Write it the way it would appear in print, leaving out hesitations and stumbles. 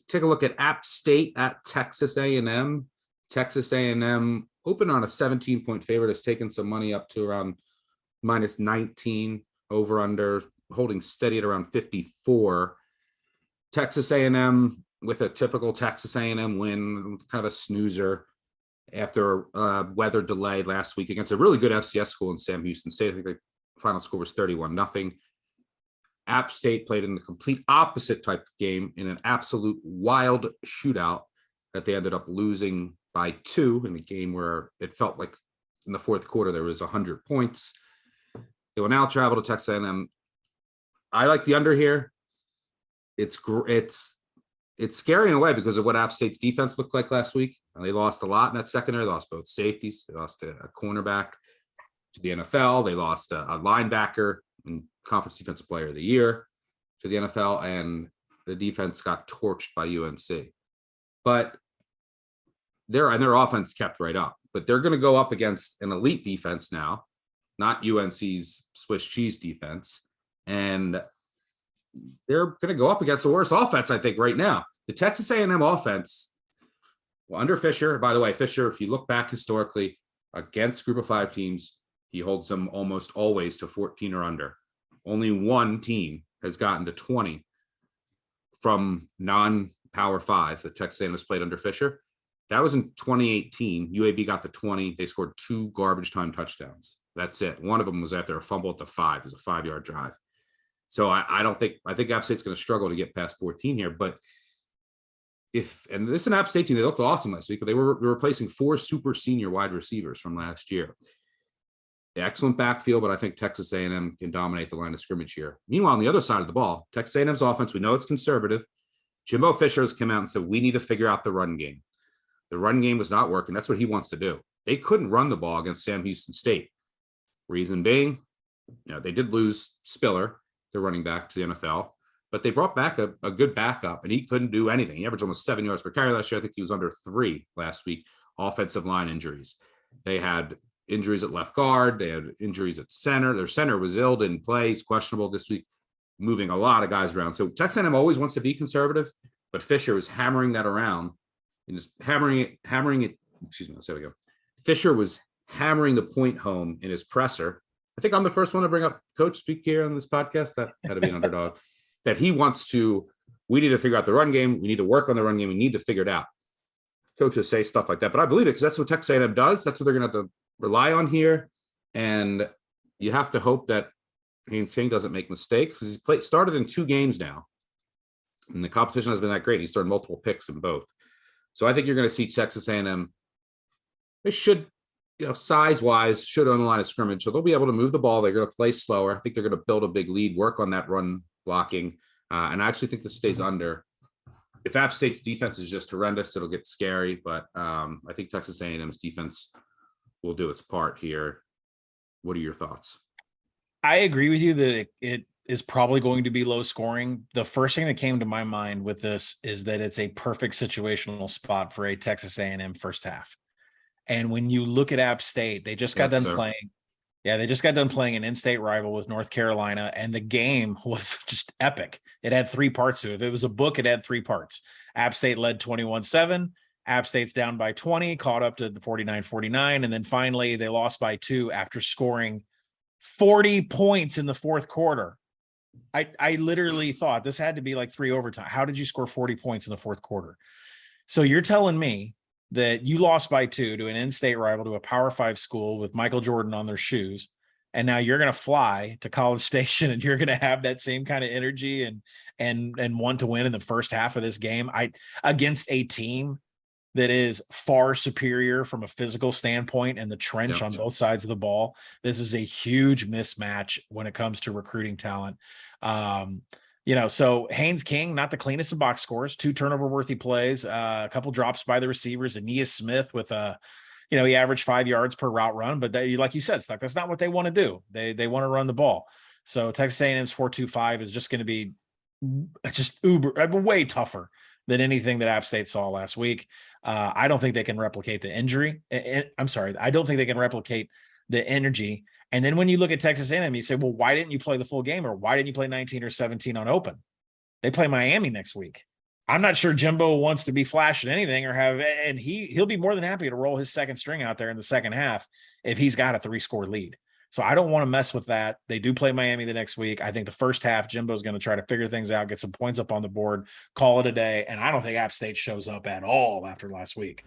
take a look at App State at Texas A&M. Texas A&M opened on a 17-point favorite, has taken some money up to around minus 19, over under, holding steady at around 54. Texas A&M with a typical Texas A&M win, kind of a snoozer after a weather delay last week against a really good FCS school in Sam Houston State. I think the final score was 31-0. App State played in the complete opposite type of game in an absolute wild shootout that they ended up losing by 2 in a game where it felt like in the fourth quarter there was 100 points. They will now travel to Texas A&M. I like the under here. It's scary in a way because of what App State's defense looked like last week. And they lost a lot in that secondary. They lost both safeties. They lost a cornerback to the NFL. They lost a linebacker and Conference Defensive Player of the Year to the NFL, and the defense got torched by UNC. But their offense kept right up. But they're going to go up against an elite defense now, not UNC's Swiss cheese defense, and they're going to go up against the worst offense, I think, right now. The Texas A&M offense, well, under Fisher, by the way, Fisher, if you look back historically against Group of 5 teams, he holds them almost always to 14 or under. Only one team has gotten to 20 from non-Power 5 that Texas A&M has played under Fisher. That was in 2018. UAB got to 20. They scored 2 garbage time touchdowns. That's it. One of them was after a fumble at the 5. It was a 5-yard drive. So I think App State's going to struggle to get past 14 here. But and this is an App State team, they looked awesome last week, but they were replacing 4 super senior wide receivers from last year. Excellent backfield, but I think Texas A&M can dominate the line of scrimmage here. Meanwhile, on the other side of the ball, Texas A&M's offense, we know it's conservative. Jimbo Fisher has come out and said, we need to figure out the run game. The run game was not working. That's what he wants to do. They couldn't run the ball against Sam Houston State. Reason being, they did lose Spiller, the running back, to the NFL, but they brought back a good backup, and he couldn't do anything. He averaged almost 7 yards per carry last year. I think he was under 3 last week. Offensive line injuries. They had injuries at left guard. They had injuries at center. Their center was ill, didn't play. He's questionable this week, moving a lot of guys around. So Texas A&M always wants to be conservative, but Fisher was hammering that around and just hammering it. Excuse me. There we go. Fisher was hammering the point home in his presser. I think I'm the first one to bring up Coach speak here on this podcast. That had to be an underdog. That he wants to, we need to figure out the run game. We need to work on the run game. We need to figure it out. Coaches say stuff like that, but I believe it because that's what Texas A&M does. That's what they're going to have to rely on here. And you have to hope that Haynes King doesn't make mistakes. He's started in 2 games now, and the competition has been that great. He started multiple picks in both. So I think you're going to see Texas A&M. They should, size-wise, should own the line of scrimmage. So they'll be able to move the ball. They're going to play slower. I think they're going to build a big lead, work on that run blocking. And I actually think this stays under. If App State's defense is just horrendous, it'll get scary. But I think Texas A&M's defense will do its part here. What are your thoughts? I agree with you that it is probably going to be low scoring. The first thing that came to my mind with this is that it's a perfect situational spot for a Texas A&M first half. And when you look at App State, they just got done playing. Yeah, they just got done playing an in-state rival with North Carolina, and the game was just epic. It had 3 parts to it. If it was a book, it had 3 parts. App State led 21-7. App State's down by 20, caught up to the 49-49, and then finally they lost by 2 after scoring 40 points in the fourth quarter. I literally thought this had to be like 3 overtime. How did you score 40 points in the fourth quarter? So you're telling me that you lost by 2 to an in-state rival, to a Power 5 school with Michael Jordan on their shoes, and now you're going to fly to College Station and you're going to have that same kind of energy and want to win in the first half of this game against a team that is far superior from a physical standpoint and the trench on both sides of the ball. This is a huge mismatch when it comes to recruiting talent. So Haynes King, not the cleanest of box scores, 2 turnover-worthy plays, a couple drops by the receivers. Aeneas Smith with he averaged 5 yards per route run, but like you said, Stuck, that's not what they want to do. They want to run the ball. So Texas A&M's 4.25 is just going to be just way tougher than anything that App State saw last week. I don't think they can replicate the injury. I don't think they can replicate the energy. And then when you look at Texas A&M, you say, well, why didn't you play the full game, or why didn't you play 19 or 17 on open? They play Miami next week. I'm not sure Jimbo wants to be flashing anything or have, and he'll be more than happy to roll his second string out there in the second half if he's got a 3-score lead. So I don't want to mess with that. They do play Miami the next week. I think the first half, Jimbo's going to try to figure things out, get some points up on the board, call it a day. And I don't think App State shows up at all after last week.